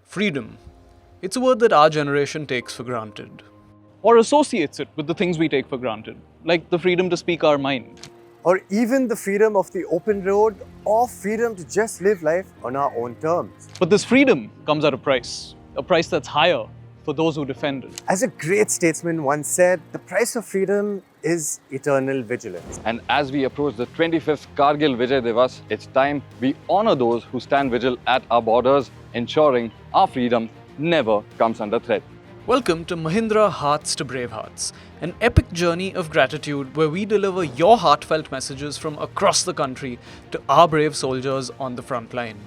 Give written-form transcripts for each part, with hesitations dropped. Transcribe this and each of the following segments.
Freedom. It's a word that our generation takes for granted. Or associates it with the things we take for granted, like the freedom to speak our mind. Or even the freedom of the open road, or freedom to just live life on our own terms. But this freedom comes at a price that's higher for those who defend it. As a great statesman once said, the price of freedom is eternal vigilance. And as we approach the 25th Kargil Vijay Diwas, it's time we honor those who stand vigil at our borders, ensuring our freedom never comes under threat. Welcome to Mahindra Hearts to Bravehearts, an epic journey of gratitude where we deliver your heartfelt messages from across the country to our brave soldiers on the front line.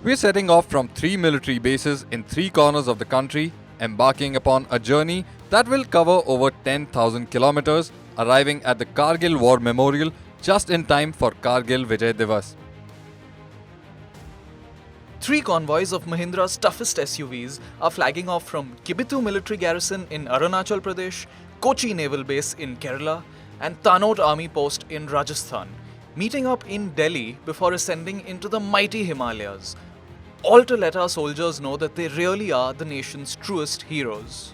We're setting off from 3 military bases in 3 corners of the country, embarking upon a journey that will cover over 10,000 kilometers, arriving at the Kargil War Memorial just in time for Kargil Vijay Diwas. 3 convoys of Mahindra's toughest SUVs are flagging off from Kibitu Military Garrison in Arunachal Pradesh, Kochi Naval Base in Kerala, and Tanout Army Post in Rajasthan, meeting up in Delhi before ascending into the mighty Himalayas, all to let our soldiers know that they really are the nation's truest heroes.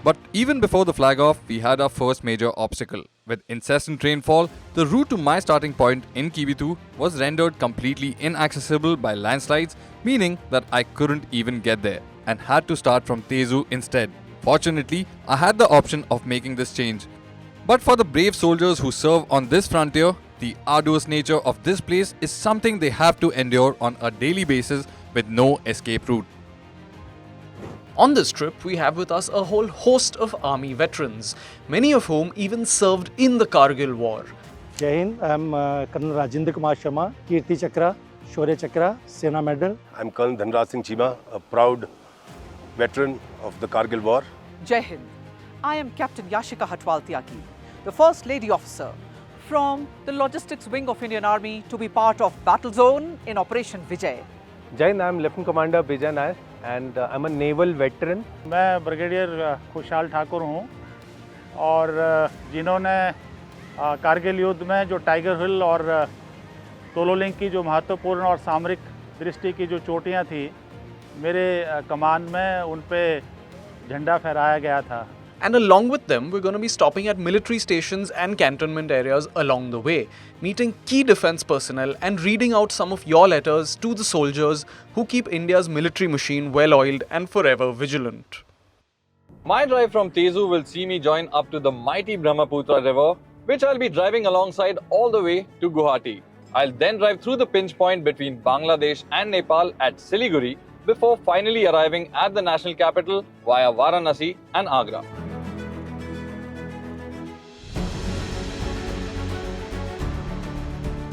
But even before the flag off, we had our first major obstacle. With incessant rainfall, the route to my starting point in Kibitu was rendered completely inaccessible by landslides, meaning that I couldn't even get there and had to start from Tezu instead. Fortunately, I had the option of making this change. But for the brave soldiers who serve on this frontier, the arduous nature of this place is something they have to endure on a daily basis with no escape route. On this trip, we have with us a whole host of army veterans, many of whom even served in the Kargil War. Jai Hind, I am Colonel Rajendra Kumar Sharma, Kirti Chakra, Shaurya Chakra, Sena Medal. I am Colonel Dhanraj Singh Chima, a proud veteran of the Kargil War. Jai Hind, I am Captain Yashika Hatwal Tyagi, the First Lady Officer from the Logistics Wing of Indian Army to be part of Battle Zone in Operation Vijay. Jai Hind, I am Lieutenant Commander Vijay Nair and I am a naval veteran. मैं brigadier खुशहाल ठाकुर हूँ और जिन्होंने कारगिल युद्ध में जो tiger हिल और तोलोलिंग की जो महत्वपूर्ण और सामरिक दृष्टि की जो चोटियाँ थी मेरे कमान में उन पे झंडा फहराया गया था. And along with them, we're going to be stopping at military stations and cantonment areas along the way, meeting key defense personnel and reading out some of your letters to the soldiers who keep India's military machine well-oiled and forever vigilant. My drive from Tezu will see me join up to the mighty Brahmaputra river, which I'll be driving alongside all the way to Guwahati. I'll then drive through the pinch point between Bangladesh and Nepal at Siliguri before finally arriving at the national capital via Varanasi and Agra.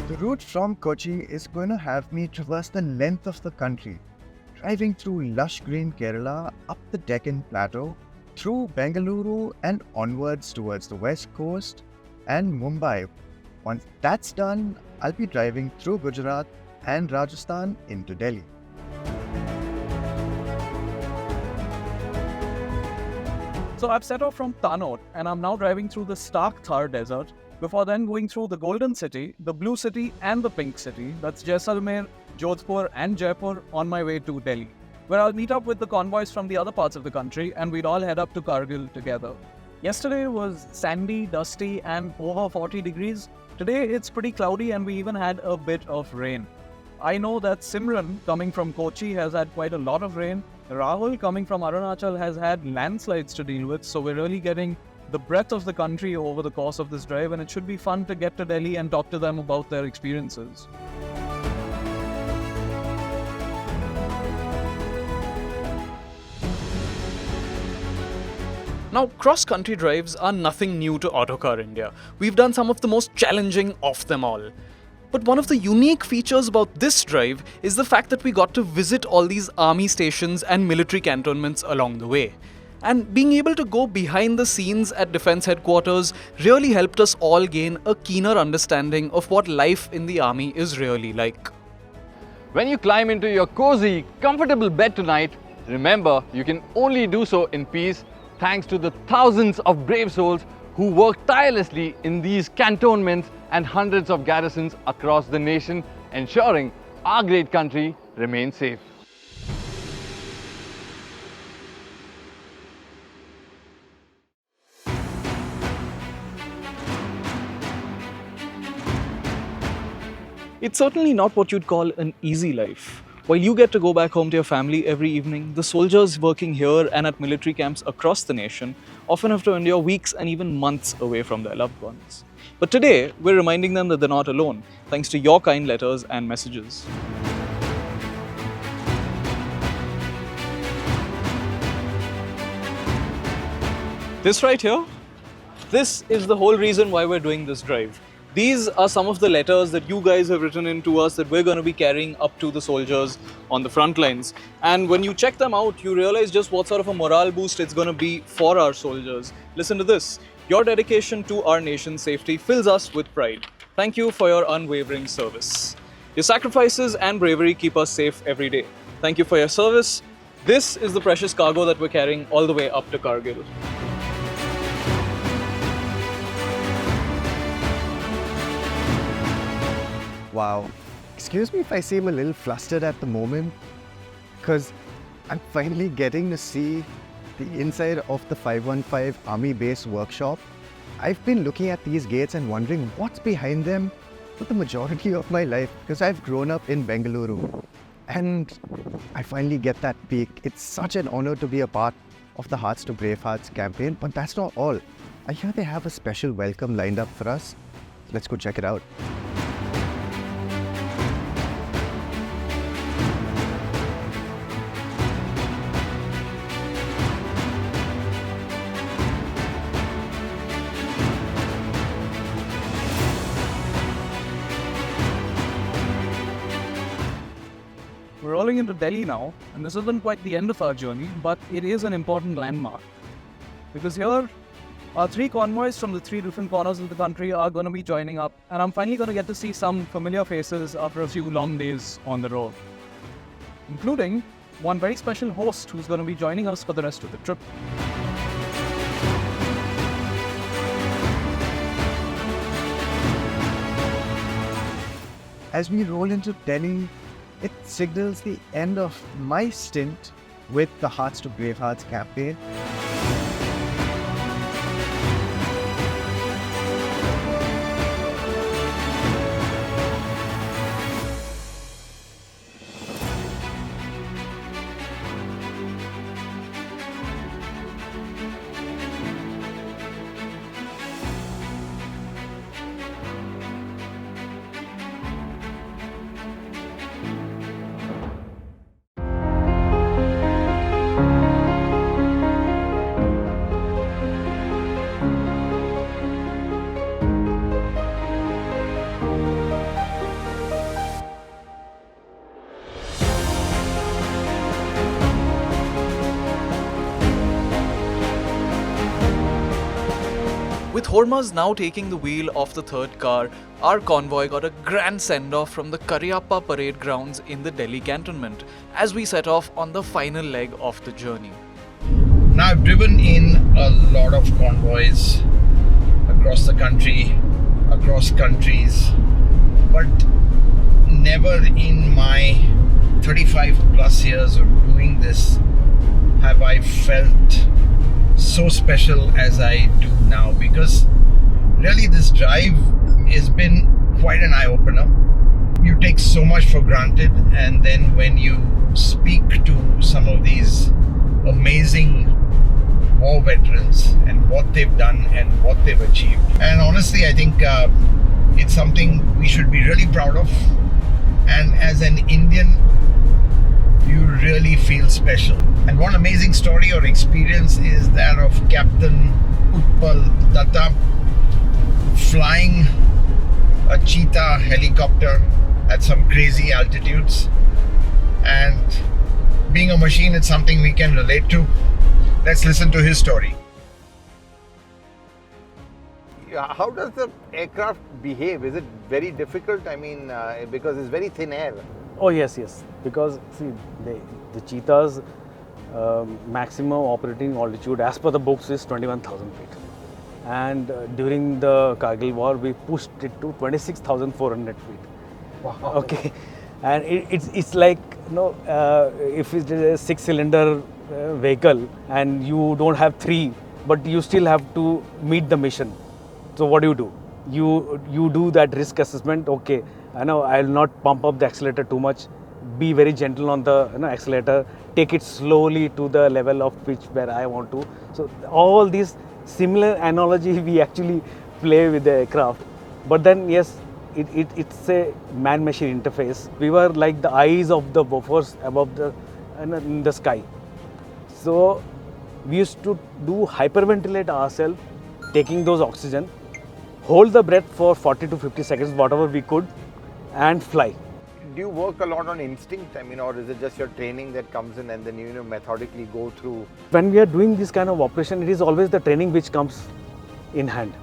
The route from Kochi is going to have me traverse the length of the country, driving through lush green Kerala, up the Deccan Plateau, through Bengaluru and onwards towards the west coast and Mumbai. Once that's done, I'll be driving through Gujarat and Rajasthan into Delhi. So I've set off from Tanout and I'm now driving through the stark Thar desert before then going through the Golden City, the Blue City and the Pink City, that's Jaisalmer, Jodhpur and Jaipur on my way to Delhi, where I'll meet up with the convoys from the other parts of the country and we'd all head up to Kargil together. Yesterday was sandy, dusty and over 40 degrees. Today it's pretty cloudy and we even had a bit of rain. I know that Simran coming from Kochi has had quite a lot of rain. Rahul coming from Arunachal has had landslides to deal with, so we're really getting the breadth of the country over the course of this drive, and it should be fun to get to Delhi and talk to them about their experiences. Now, cross-country drives are nothing new to Autocar India. We've done some of the most challenging of them all. But one of the unique features about this drive is the fact that we got to visit all these army stations and military cantonments along the way. And being able to go behind the scenes at defense headquarters really helped us all gain a keener understanding of what life in the army is really like. When you climb into your cozy, comfortable bed tonight, remember you can only do so in peace thanks to the thousands of brave souls who work tirelessly in these cantonments and hundreds of garrisons across the nation, ensuring our great country remain safe. It's certainly not what you'd call an easy life. While you get to go back home to your family every evening, the soldiers working here and at military camps across the nation often have to endure weeks and even months away from their loved ones. But today, we're reminding them that they're not alone, thanks to your kind letters and messages. This right here, this is the whole reason why we're doing this drive. These are some of the letters that you guys have written in to us that we're going to be carrying up to the soldiers on the front lines. And when you check them out, you realize just what sort of a morale boost it's going to be for our soldiers. Listen to this. Your dedication to our nation's safety fills us with pride. Thank you for your unwavering service. Your sacrifices and bravery keep us safe every day. Thank you for your service. This is the precious cargo that we're carrying all the way up to Kargil. Wow. Excuse me if I seem a little flustered at the moment, because I'm finally getting to see the inside of the 515 Army Base workshop. I've been looking at these gates and wondering what's behind them for the majority of my life, because I've grown up in Bengaluru. And I finally get that peek. It's such an honor to be a part of the Hearts to Bravehearts campaign, but that's not all. I hear they have a special welcome lined up for us. Let's go check it out. We're rolling into Delhi now, and this isn't quite the end of our journey, but it is an important landmark. Because here, our 3 convoys from the 3 different corners of the country are going to be joining up, and I'm finally going to get to see some familiar faces after a few long days on the road. Including one very special host who's going to be joining us for the rest of the trip. As we roll into Delhi, it signals the end of my stint with the Hearts to Bravehearts campaign. With Hormazd now taking the wheel of the 3rd car, our convoy got a grand send-off from the Karyappa parade grounds in the Delhi cantonment as we set off on the final leg of the journey. Now, I've driven in a lot of convoys across the country, across countries, but never in my 35 plus years of doing this have I felt so special as I do now, because really this drive has been quite an eye-opener. You take so much for granted, and then when you speak to some of these amazing war veterans and what they've done and what they've achieved, and honestly I think it's something we should be really proud of, and as an Indian you really feel special. And one amazing story or experience is that of Captain Utpal Datta flying a cheetah helicopter at some crazy altitudes, and being a machine, it's something we can relate to. Let's listen to his story. How does the aircraft behave? Is it very difficult? I mean, because it's very thin air. Oh yes, because see the cheetah's maximum operating altitude as per the books is 21,000 feet, and during the Kargil war we pushed it to 26,400 feet. Wow. Okay, and it's like if it's a 6-cylinder vehicle and you don't have 3, but you still have to meet the mission. So what do? You do that risk assessment. Okay, I know I'll not pump up the accelerator too much. Be very gentle on the accelerator. Take it slowly to the level of pitch where I want to. So all these similar analogy we actually play with the aircraft. But then yes, it's a man-machine interface. We were like the eyes of the buffers above the in the sky. So we used to do hyperventilate ourselves, taking those oxygen, hold the breath for 40 to 50 seconds, whatever we could, and fly. Do you work a lot on instinct? I mean, or is it just your training that comes in and then you methodically go through? When we are doing this kind of operation, it is always the training which comes in hand.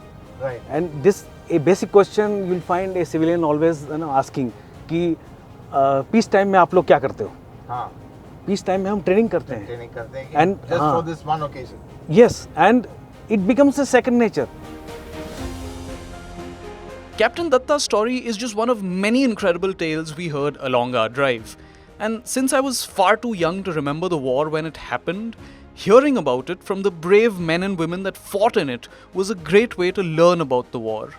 Right. And this a basic question you will find a civilian always asking कि peace time में आप लोग क्या करते हो? हाँ. Peace time में हम training करते हैं. Training करते हैं. And just for this one occasion. Yes, and it becomes a second nature. Captain Datta's story is just one of many incredible tales we heard along our drive. And since I was far too young to remember the war when it happened, hearing about it from the brave men and women that fought in it was a great way to learn about the war.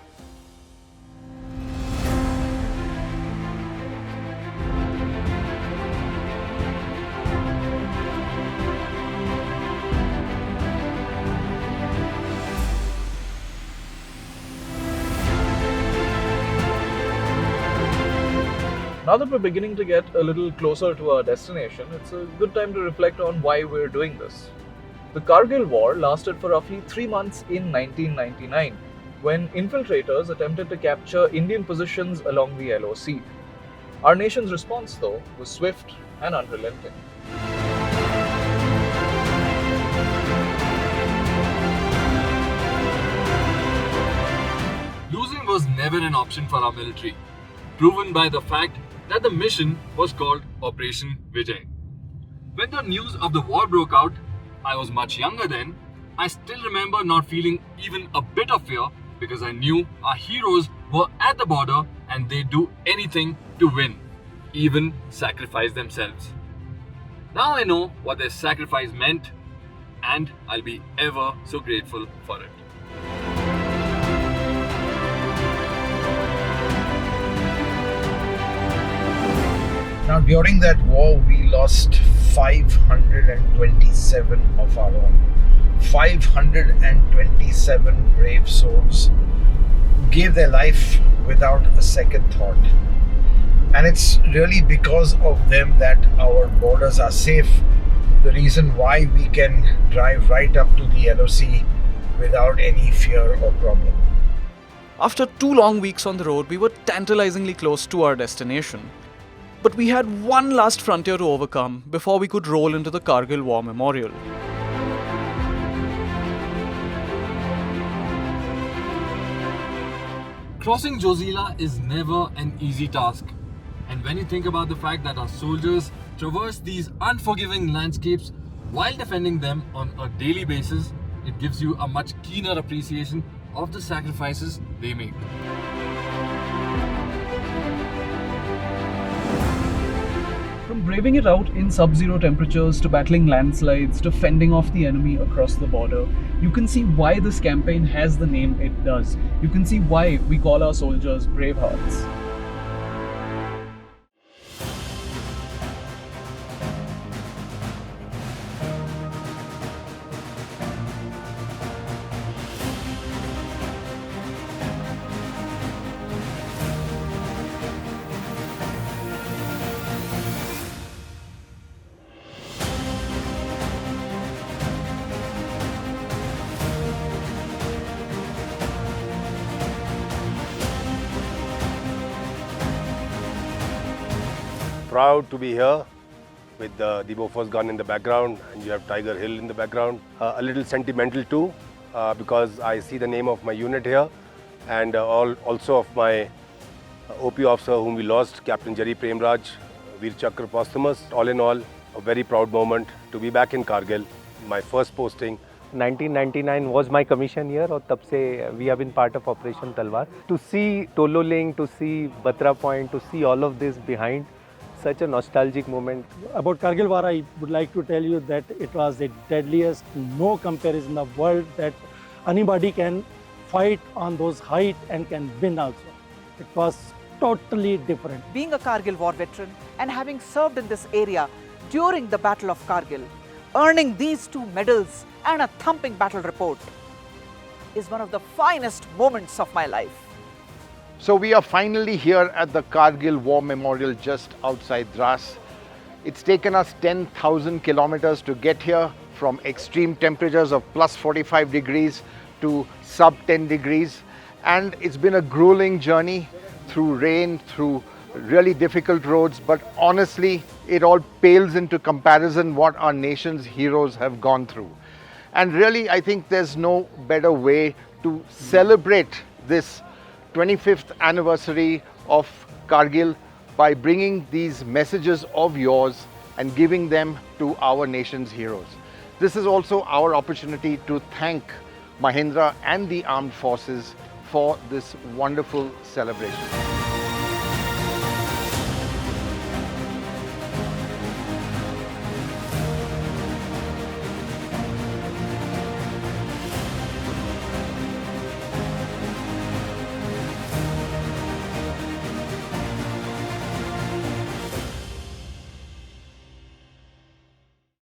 Now that we're beginning to get a little closer to our destination, it's a good time to reflect on why we're doing this. The Kargil War lasted for roughly 3 months in 1999, when infiltrators attempted to capture Indian positions along the LOC. Our nation's response, though, was swift and unrelenting. Losing was never an option for our military, proven by the fact that the mission was called Operation Vijay. When the news of the war broke out, I was much younger then. I still remember not feeling even a bit of fear because I knew our heroes were at the border and they'd do anything to win, even sacrifice themselves. Now I know what their sacrifice meant, and I'll be ever so grateful for it. Now, during that war, we lost 527 of our own. 527 brave souls who gave their life without a second thought. And it's really because of them that our borders are safe. The reason why we can drive right up to the LOC without any fear or problem. After 2 long weeks on the road, we were tantalizingly close to our destination. But we had one last frontier to overcome before we could roll into the Kargil War Memorial. Crossing Jozila is never an easy task. And when you think about the fact that our soldiers traverse these unforgiving landscapes while defending them on a daily basis, it gives you a much keener appreciation of the sacrifices they make. From braving it out in sub-zero temperatures to battling landslides to fending off the enemy across the border, you can see why this campaign has the name it does. You can see why we call our soldiers Bravehearts. Proud to be here with the Bofors gun in the background, and you have Tiger Hill in the background. A little sentimental too, because I see the name of my unit here, and also of my OP officer whom we lost, Captain Jerry Premraj, Veer Chakra posthumous. All in all, a very proud moment to be back in Kargil, my first posting. 1999 was my commission year, और तब से we have been part of Operation Talwar. To see Tolo Link, to see Batra Point, to see all of this behind, such a nostalgic moment. About Kargil War, I would like to tell you that it was the deadliest, no comparison in the world, that anybody can fight on those heights and can win also. It was totally different. Being a Kargil war veteran and having served in this area during the Battle of Kargil, earning these 2 medals and a thumping battle report is one of the finest moments of my life. So we are finally here at the Kargil War Memorial just outside Dras. It's taken us 10,000 kilometers to get here, from extreme temperatures of plus 45 degrees to sub 10 degrees. And it's been a grueling journey through rain, through really difficult roads, but honestly, it all pales into comparison what our nation's heroes have gone through. And really, I think there's no better way to celebrate this 25th anniversary of Kargil by bringing these messages of yours and giving them to our nation's heroes. This is also our opportunity to thank Mahindra and the armed forces for this wonderful celebration.